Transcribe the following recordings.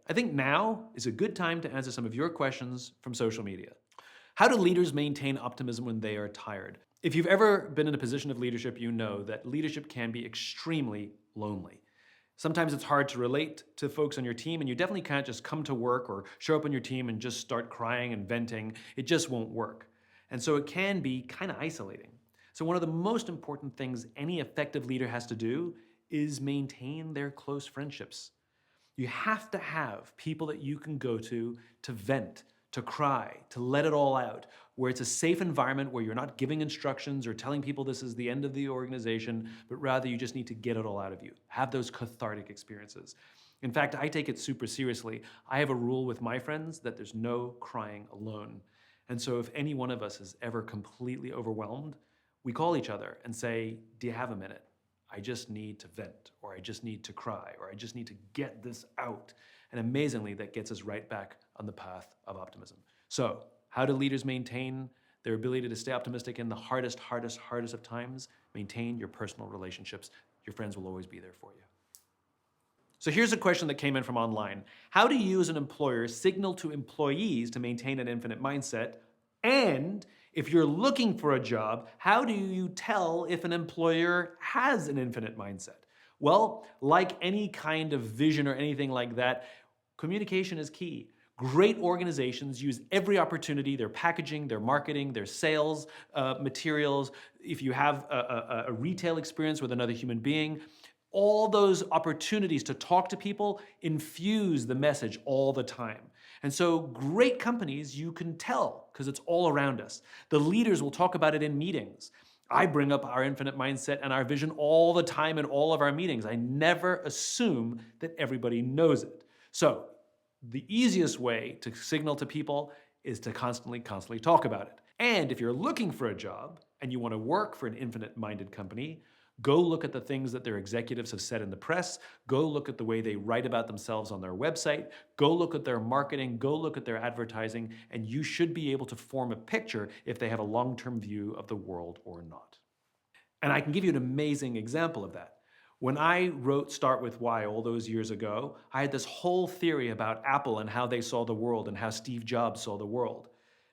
I think now is a good time to answer some of your questions from social media. How do leaders maintain optimism when they are tired? If you've ever been in a position of leadership, you know that leadership can be extremely lonely. Sometimes it's hard to relate to folks on your team, and you definitely can't just come to work or show up on your team and just start crying and venting. It just won't work. And so it can be kind of isolating. So one of the most important things any effective leader has to do is maintain their close friendships. You have to have people that you can go to vent, to cry, to let it all out, where it's a safe environment where you're not giving instructions or telling people this is the end of the organization, but rather you just need to get it all out of you. Have those cathartic experiences. In fact, I take it super seriously. I have a rule with my friends that there's no crying alone. And so if any one of us is ever completely overwhelmed, we call each other and say, do you have a minute? I just need to vent, or I just need to cry, or I just need to get this out. And amazingly, that gets us right back on the path of optimism. So, how do leaders maintain their ability to stay optimistic in the hardest of times? Maintain your personal relationships. Your friends will always be there for you. So here's a question that came in from online. How do you as an employer signal to employees to maintain an infinite mindset? And if you're looking for a job, how do you tell if an employer has an infinite mindset? Well, like any kind of vision or anything like that, communication is key. Great organizations use every opportunity, their packaging, their marketing, their sales materials. If you have a retail experience with another human being, all those opportunities to talk to people infuse the message all the time. And so great companies, you can tell because it's all around us. The leaders will talk about it in meetings. I bring up our infinite mindset and our vision all the time in all of our meetings. I never assume that everybody knows it. So the easiest way to signal to people is to constantly talk about it. And if you're looking for a job and you want to work for an infinite-minded company, go look at the things that their executives have said in the press. Go look at the way they write about themselves on their website. Go look at their marketing. Go look at their advertising. And you should be able to form a picture if they have a long-term view of the world or not. And I can give you an amazing example of that. When I wrote Start With Why all those years ago, I had this whole theory about Apple and how they saw the world and how Steve Jobs saw the world.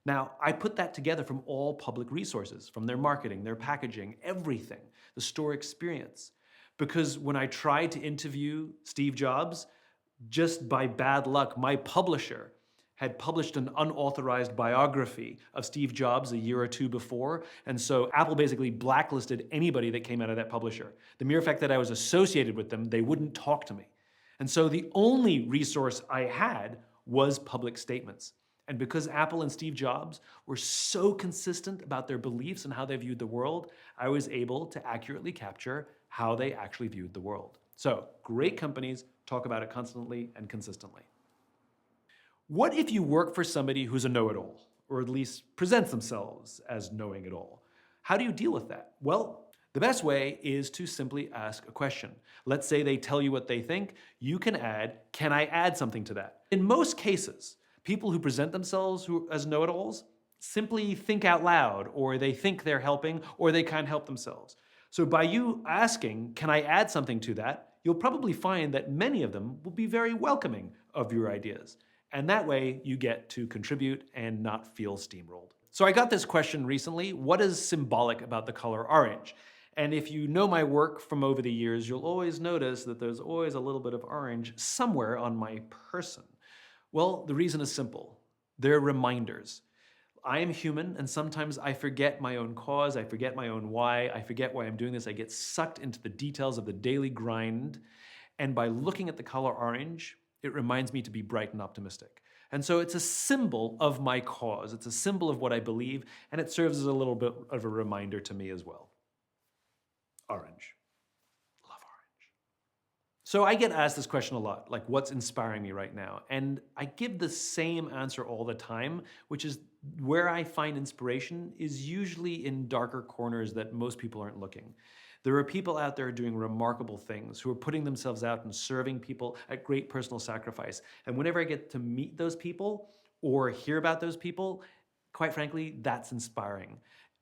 Now, I put that together from all public resources, from their marketing, their packaging, everything, the store experience. Because when I tried to interview Steve Jobs, just by bad luck, my publisher had published an unauthorized biography of Steve Jobs a year or two before, and so Apple basically blacklisted anybody that came out of that publisher. The mere fact that I was associated with them, they wouldn't talk to me. And so the only resource I had was public statements. And because Apple and Steve Jobs were so consistent about their beliefs and how they viewed the world, I was able to accurately capture how they actually viewed the world. So great companies talk about it constantly and consistently. What if you work for somebody who's a know-it-all, or at least presents themselves as knowing it all? How do you deal with that? Well, the best way is to simply ask a question. Let's say they tell you what they think. You can add, can I add something to that? In most cases, people who present themselves as know-it-alls simply think out loud, or they think they're helping, or they can't help themselves. So by you asking, can I add something to that, you'll probably find that many of them will be very welcoming of your ideas. And that way you get to contribute and not feel steamrolled. So I got this question recently, what is symbolic about the color orange? And if you know my work from over the years, you'll always notice that there's always a little bit of orange somewhere on my person. Well, the reason is simple. They're reminders. I am human, and sometimes I forget my own cause, I forget my own why, I forget why I'm doing this, I get sucked into the details of the daily grind, and by looking at the color orange, it reminds me to be bright and optimistic. And so it's a symbol of my cause, it's a symbol of what I believe, and it serves as a little bit of a reminder to me as well. Orange. Love orange. So I get asked this question a lot, like what's inspiring me right now? And I give the same answer all the time, which is where I find inspiration is usually in darker corners that most people aren't looking. There are people out there doing remarkable things who are putting themselves out and serving people at great personal sacrifice. And whenever I get to meet those people or hear about those people, quite frankly, that's inspiring.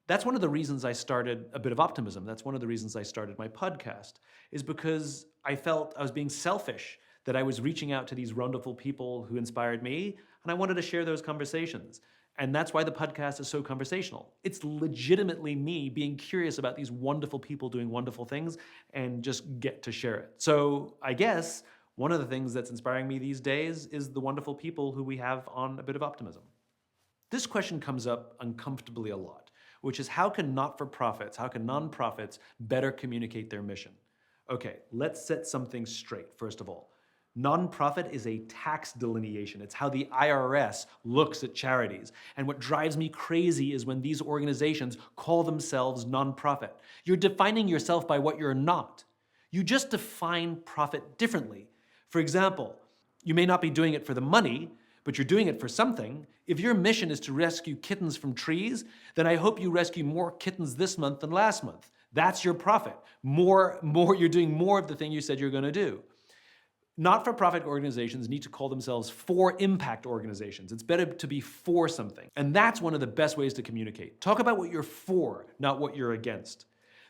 That's one of the reasons I started A Bit of Optimism. That's one of the reasons I started my podcast, is because I felt I was being selfish, that I was reaching out to these wonderful people who inspired me, and I wanted to share those conversations. And that's why the podcast is so conversational. It's legitimately me being curious about these wonderful people doing wonderful things and just get to share it. So I guess one of the things that's inspiring me these days is the wonderful people who we have on A Bit of Optimism. This question comes up uncomfortably a lot, which is how can not-for-profits, how can nonprofits better communicate their mission? Okay, let's set something straight, first of all. Nonprofit is a tax delineation. It's how the IRS looks at charities. And what drives me crazy is when these organizations call themselves nonprofit. You're defining yourself by what you're not. You just define profit differently. For example, you may not be doing it for the money, but you're doing it for something. If your mission is to rescue kittens from trees, then I hope you rescue more kittens this month than last month. That's your profit. You're doing more of the thing you said you're going to do. Not-for-profit organizations need to call themselves for-impact organizations. It's better to be for something. And that's one of the best ways to communicate. Talk about what you're for, not what you're against.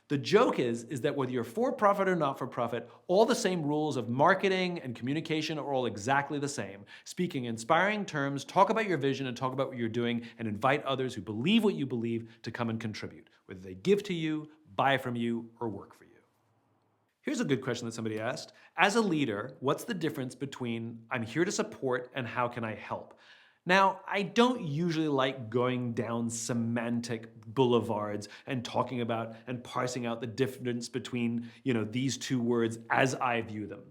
The joke is that whether you're for-profit or not-for-profit, all the same rules of marketing and communication are all exactly the same. Speak in inspiring terms, talk about your vision and talk about what you're doing, and invite others who believe what you believe to come and contribute, whether they give to you, buy from you, or work for you. Here's a good question that somebody asked. As a leader, what's the difference between I'm here to support and how can I help? Now, I don't usually like going down semantic boulevards and talking about and parsing out the difference between, these two words as I view them.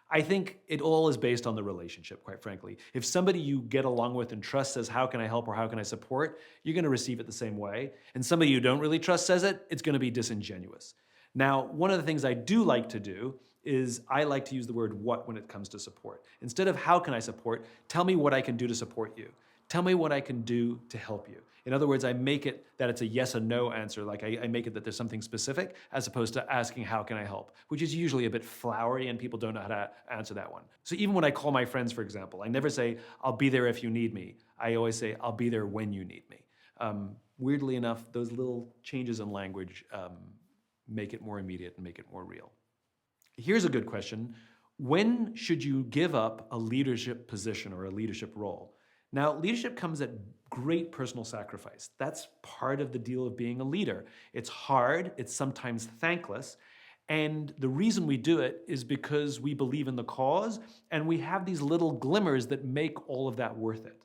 I think it all is based on the relationship, quite frankly. If somebody you get along with and trust says, how can I help or how can I support, you're gonna receive it the same way. And somebody you don't really trust says it, it's gonna be disingenuous. Now, one of the things I do like to do is I like to use the word what when it comes to support. Instead of how can I support, tell me what I can do to support you. Tell me what I can do to help you. In other words, I make it that it's a yes or no answer, like I make it that there's something specific as opposed to asking how can I help, which is usually a bit flowery and people don't know how to answer that one. So even when I call my friends, for example, I never say, I'll be there if you need me. I always say, I'll be there when you need me. Weirdly enough, those little changes in language make it more immediate and make it more real. Here's a good question. When should you give up a leadership position or a leadership role? Now, leadership comes at great personal sacrifice. That's part of the deal of being a leader. It's hard, it's sometimes thankless, and the reason we do it is because we believe in the cause and we have these little glimmers that make all of that worth it.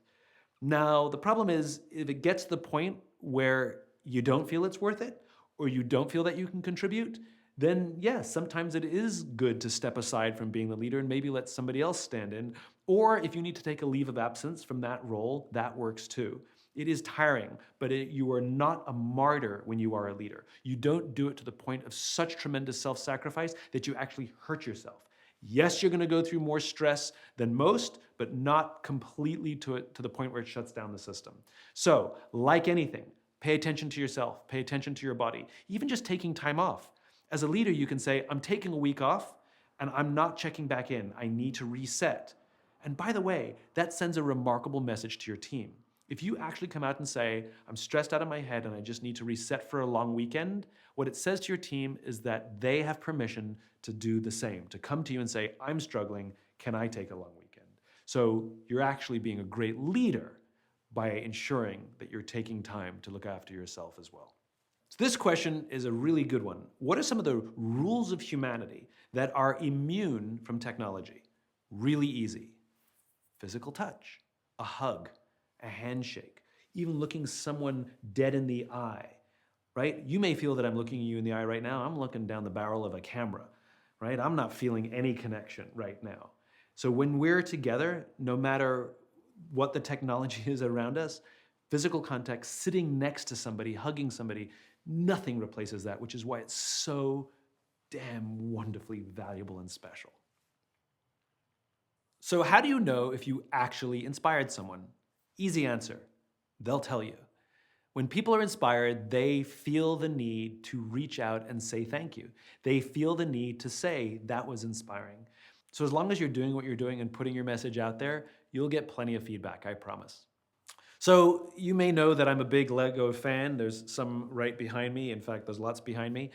Now, the problem is if it gets to the point where you don't feel it's worth it, or you don't feel that you can contribute, then yes, sometimes it is good to step aside from being the leader and maybe let somebody else stand in. Or if you need to take a leave of absence from that role, that works too. It is tiring, but you are not a martyr when you are a leader. You don't do it to the point of such tremendous self-sacrifice that you actually hurt yourself. Yes, you're gonna go through more stress than most, but not completely to the point where it shuts down the system. So, like anything, pay attention to yourself, pay attention to your body, even just taking time off. As a leader, you can say, I'm taking a week off and I'm not checking back in. I need to reset. And by the way, that sends a remarkable message to your team. If you actually come out and say, I'm stressed out of my head and I just need to reset for a long weekend, what it says to your team is that they have permission to do the same, to come to you and say, I'm struggling, can I take a long weekend? So you're actually being a great leader by ensuring that you're taking time to look after yourself as well. So this question is a really good one. What are some of the rules of humanity that are immune from technology? Really easy. Physical touch, a hug, a handshake, even looking someone dead in the eye, right? You may feel that I'm looking you in the eye right now. I'm looking down the barrel of a camera, right? I'm not feeling any connection right now. So when we're together, no matter what the technology is around us, physical contact, sitting next to somebody, hugging somebody, nothing replaces that, which is why it's so damn wonderfully valuable and special. So how do you know if you actually inspired someone? Easy answer, they'll tell you. When people are inspired, they feel the need to reach out and say thank you. They feel the need to say that was inspiring. So as long as you're doing what you're doing and putting your message out there, you'll get plenty of feedback, I promise. So you may know that I'm a big Lego fan. There's some right behind me. In fact, there's lots behind me.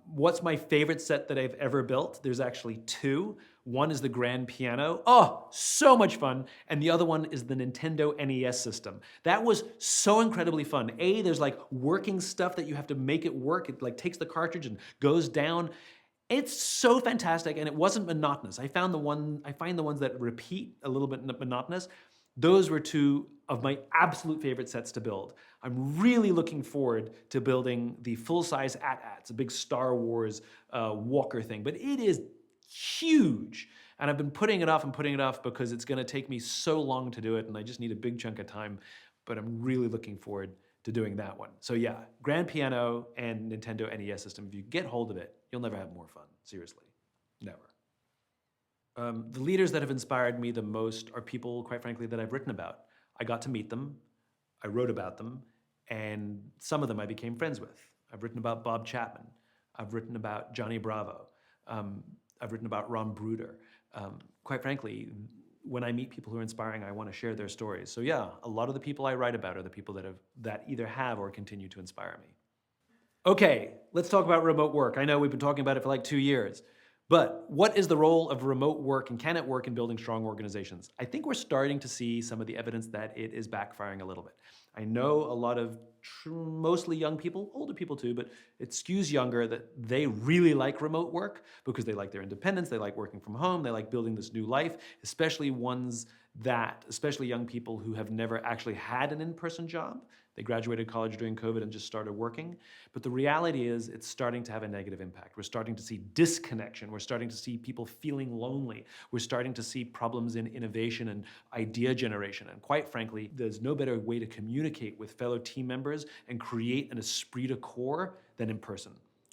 What's my favorite set that I've ever built? There's actually two. One is the grand piano. Oh, so much fun. And the other one is the Nintendo NES system. That was so incredibly fun. There's like working stuff that you have to make it work. It like takes the cartridge and goes down. It's so fantastic, and it wasn't monotonous. I find the ones that repeat a little bit monotonous. Those were two of my absolute favorite sets to build. I'm really looking forward to building the full-size AT-ATs, a big Star Wars walker thing, but it is huge. And I've been putting it off because it's gonna take me so long to do it, and I just need a big chunk of time, but I'm really looking forward to doing that one. So yeah, grand piano and Nintendo NES system, if you get hold of it, you'll never have more fun, seriously, never. The leaders that have inspired me the most are people, quite frankly, that I've written about. I got to meet them, I wrote about them, and some of them I became friends with. I've written about Bob Chapman. I've written about Johnny Bravo. I've written about Ron Bruder. Quite frankly, when I meet people who are inspiring, I want to share their stories. So yeah, a lot of the people I write about are the people that either have or continue to inspire me. Okay, let's talk about remote work. I know we've been talking about it for like 2 years. But what is the role of remote work, and can it work in building strong organizations? I think we're starting to see some of the evidence that it is backfiring a little bit. I know a lot of mostly young people, older people too, but it skews younger, that they really like remote work because they like their independence, they like working from home, they like building this new life, especially young people who have never actually had an in-person job. They graduated college during COVID and just started working. But the reality is it's starting to have a negative impact. We're starting to see disconnection. We're starting to see people feeling lonely. We're starting to see problems in innovation and idea generation. And quite frankly, there's no better way to communicate with fellow team members and create an esprit de corps than in person,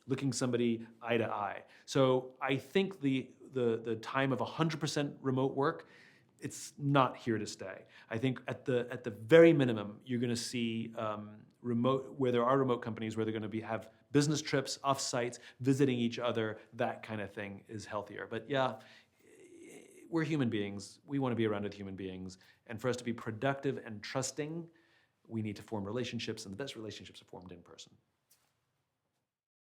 looking somebody eye to eye. So I think the time of 100% remote work, it's not here to stay. I think at the very minimum, you're going to see where there are remote companies where they're going to have business trips, off-sites, visiting each other. That kind of thing is healthier. But yeah, we're human beings. We want to be around with human beings, and for us to be productive and trusting, we need to form relationships, and the best relationships are formed in person.